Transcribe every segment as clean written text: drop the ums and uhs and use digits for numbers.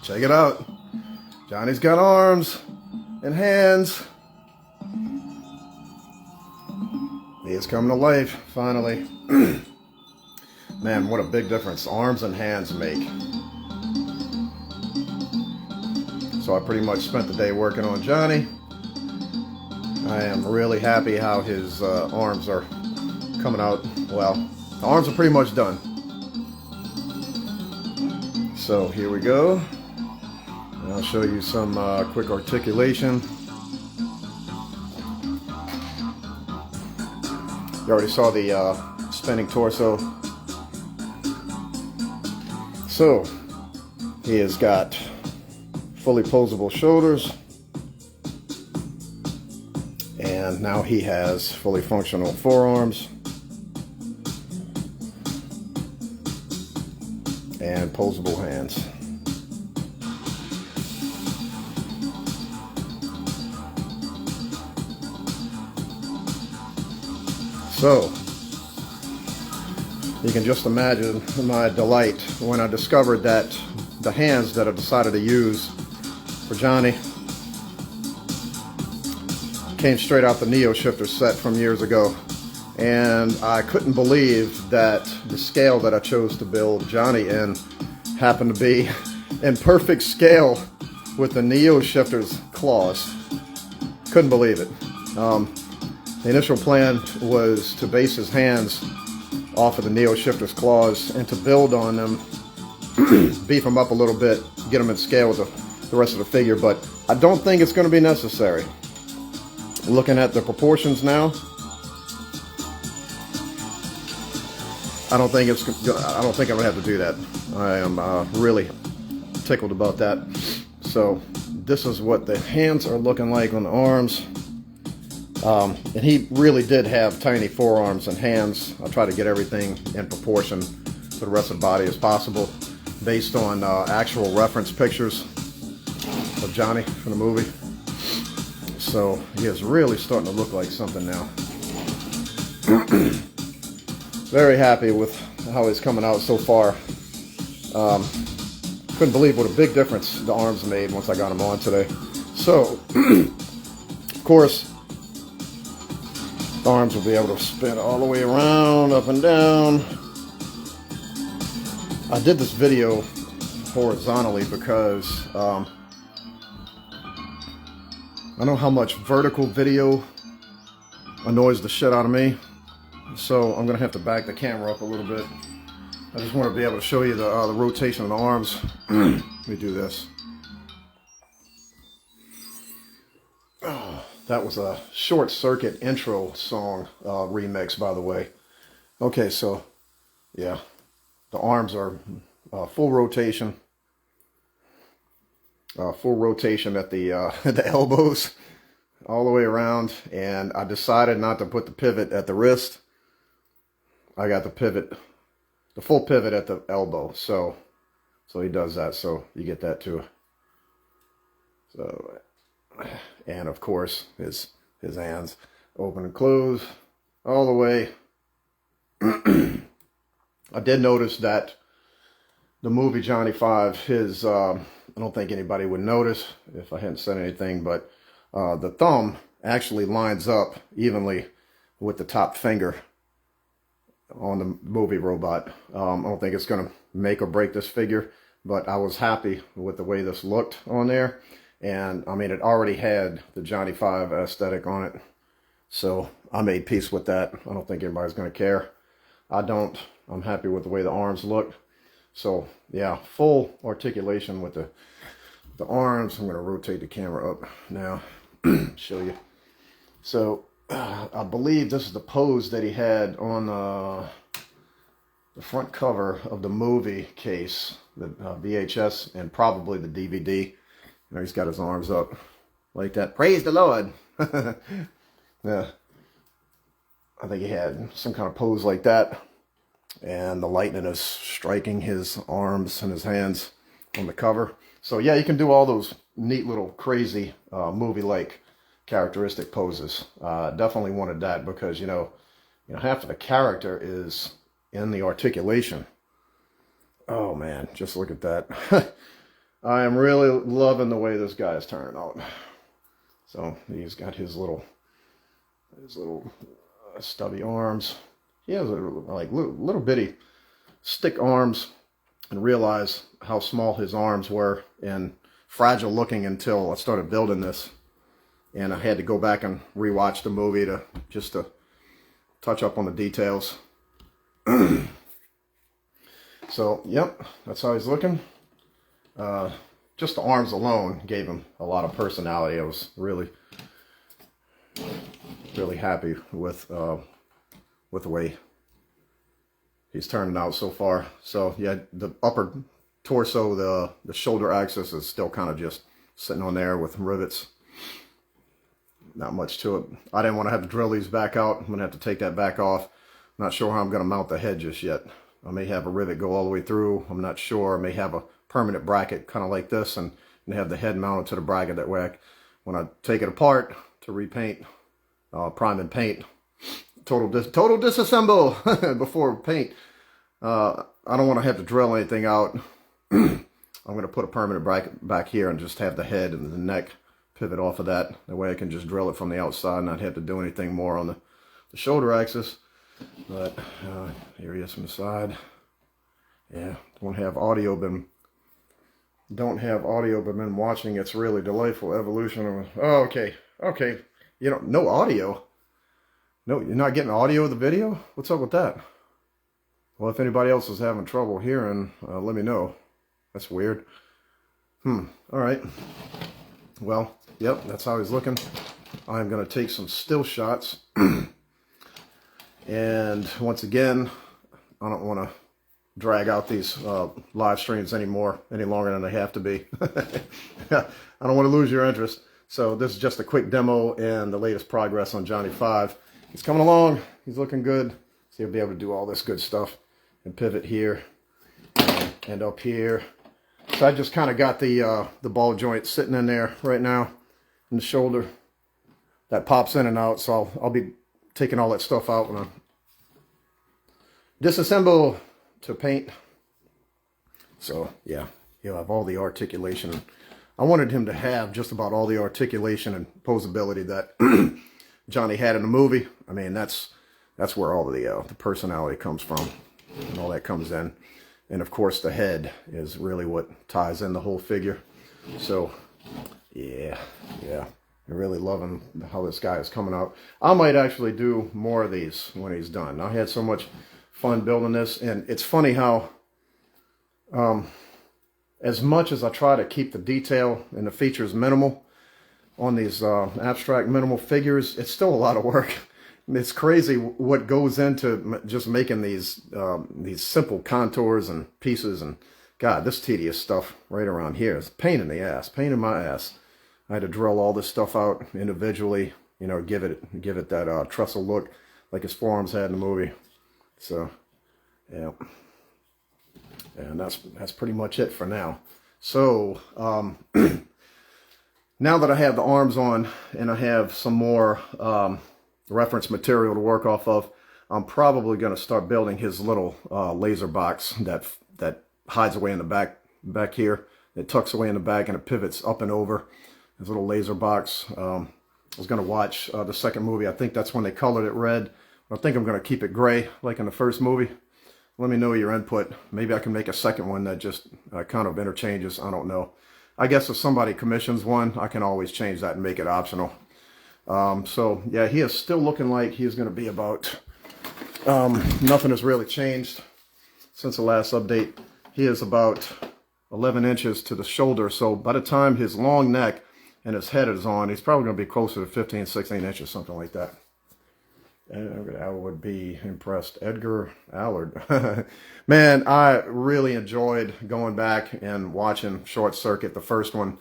Check it out. Johnny's got arms and hands. He is coming to life, finally. Man, what a big difference arms and hands make. So I pretty much spent the day working on Johnny. I am really happy how his arms are coming out. Well, the arms are pretty much done. So here we go. And I'll show you some quick articulation. You already saw the spinning torso. So he has got fully posable shoulders, and now he has fully functional forearms and posable hands. So you can just imagine my delight when I discovered that the hands that I decided to use for Johnny came straight out the Neo shifter set from years ago. And I couldn't believe that the scale that I chose to build Johnny in happened to be in perfect scale with the Neo shifter's claws. Couldn't believe it. The initial plan was to base his hands off of the Neo shifter's claws and to build on them, beef them up a little bit, get them in scale with the rest of the figure, but I don't think it's going to be necessary. Looking at the proportions now, I don't think I'm gonna have to do that. I am really tickled about that. So this is what the hands are looking like on the arms. And he really did have tiny forearms and hands. I'll try to get everything in proportion to the rest of the body as possible, based on actual reference pictures of Johnny from the movie. So he is really starting to look like something now. Very happy with how he's coming out so far. Couldn't believe what a big difference the arms made once I got him on today. So, of course, the arms will be able to spin all the way around, up and down. I did this video horizontally because I know how much vertical video annoys the shit out of me. So I'm gonna have to back the camera up a little bit. I just want to be able to show you the rotation of the arms. Let me do this. Oh, that was a Short Circuit intro song remix, by the way. Okay, so yeah, the arms are full rotation. Full rotation at the at the elbows, all the way around. And I decided not to put the pivot at the wrist. I got the pivot, the full pivot at the elbow. So he does that. So you get that too. So, and of course his hands open and close all the way. I did notice that the movie Johnny-5, his I don't think anybody would notice if I hadn't said anything, but the thumb actually lines up evenly with the top finger on the movie robot. I don't think it's going to make or break this figure, but I was happy with the way this looked on there. And I mean, it already had the Johnny-5 aesthetic on it. So I made peace with that. I don't think anybody's going to care. I don't. I'm happy with the way the arms look. So yeah, full articulation with the arms. I'm going to rotate the camera up now, show you. So I believe this is the pose that he had on the front cover of the movie case, the VHS, and probably the DVD. You know, he's got his arms up like that. Praise the Lord. Yeah, I think he had some kind of pose like that. And the lightning is striking his arms and his hands on the cover. So yeah, you can do all those neat little crazy movie-like characteristic poses. Definitely wanted that because, you know, half of the character is in the articulation. Oh man, just look at that. I am really loving the way this guy is turning out. So he's got his little stubby arms. He has like little bitty stick arms, and realize how small his arms were and fragile looking until I started building this. And I had to go back and rewatch the movie to touch up on the details. So, yep, that's how he's looking. Just the arms alone gave him a lot of personality. I was really happy with the way he's turning out so far. So, yeah, the upper torso, the shoulder axis is still kind of just sitting on there with rivets. Not much to it. I didn't want to have to drill these back out. I'm going to have to take that back off. Not sure how I'm going to mount the head just yet. I may have a rivet go all the way through. I'm not sure. I may have a permanent bracket kind of like this and have the head mounted to the bracket. That way when I take it apart to repaint, prime and paint, total disassemble before paint. I don't want to have to drill anything out. I'm going to put a permanent bracket back here and just have the head and the neck pivot off of that. That way I can just drill it from the outside and not have to do anything more on the shoulder axis. But here he is from the side. Yeah, don't have audio been watching. It's really delightful evolution of. Oh, okay. You know, no audio. No, you're not getting audio of the video. What's up with that? Well, if anybody else is having trouble hearing, let me know. That's weird. All right. Well, yep, that's how he's looking. I'm going to take some still shots. And once again, I don't want to drag out these live streams any longer than they have to be. I don't want to lose your interest. So this is just a quick demo and the latest progress on Johnny-5. He's coming along. He's looking good. So he'll be able to do all this good stuff and pivot here and up here. So I just kind of got the ball joint sitting in there right now in the shoulder. That pops in and out. So I'll be taking all that stuff out when I disassemble to paint. So yeah, he'll have all the articulation. I wanted him to have just about all the articulation and posability that Johnny had in the movie. I mean, that's where all the personality comes from and all that comes in. And of course the head is really what ties in the whole figure. So yeah. I'm really loving how this guy is coming out. I might actually do more of these when he's done. I had so much fun building this, and it's funny how as much as I try to keep the detail and the features minimal on these abstract minimal figures, it's still a lot of work. It's crazy what goes into just making these simple contours and pieces. And God, this tedious stuff right around here is a pain in the ass, pain in my ass. I had to drill all this stuff out individually, you know, give it that trestle look like his forearms had in the movie. So, yeah, and that's pretty much it for now. So, now that I have the arms on and I have some more reference material to work off of, I'm probably going to start building his little laser box that hides away in the back here. It tucks away in the back and it pivots up and over. His little laser box. I was going to watch the second movie. I think that's when they colored it red. I think I'm going to keep it gray like in the first movie. Let me know your input. Maybe I can make a second one that just kind of interchanges. I don't know. I guess if somebody commissions one, I can always change that and make it optional. So yeah, he is still looking like he's going to be about, nothing has really changed since the last update. He is about 11 inches to the shoulder. So by the time his long neck and his head is on, he's probably going to be closer to 15, 16 inches, something like that. And I would be impressed. Edgar Allard. Man, I really enjoyed going back and watching Short Circuit, the first one.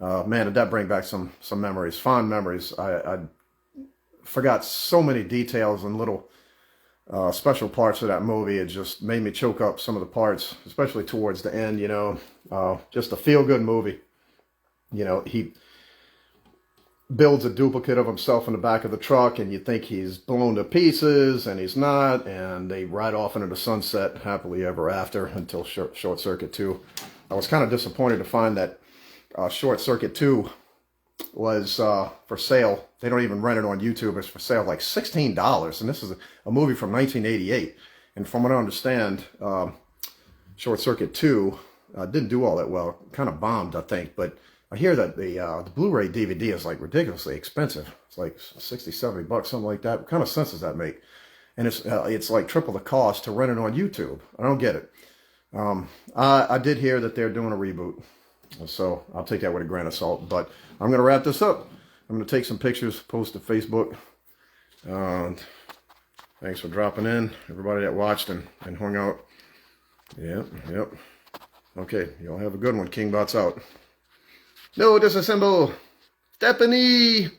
Man, did that bring back some memories, fond memories. I forgot so many details and little special parts of that movie. It just made me choke up some of the parts, especially towards the end, you know. Just a feel-good movie. You know, he builds a duplicate of himself in the back of the truck, and you think he's blown to pieces, and he's not, and they ride off into the sunset happily ever after until Short Circuit 2. I was kind of disappointed to find that Short Circuit 2 was for sale. They don't even rent it on YouTube. It's for sale like $16. And this is a movie from 1988. And from what I understand, Short Circuit 2 didn't do all that well. Kind of bombed, I think. But I hear that the Blu-ray DVD is like ridiculously expensive. It's like 60, 70 bucks, something like that. What kind of sense does that make? And it's like triple the cost to rent it on YouTube. I don't get it. I did hear that they're doing a reboot. So I'll take that with a grain of salt. But I'm going to wrap this up. I'm going to take some pictures, post to Facebook. Thanks for dropping in, everybody that watched and hung out. Yep. Okay, y'all have a good one. Kingbot's out. No disassemble. Stephanie!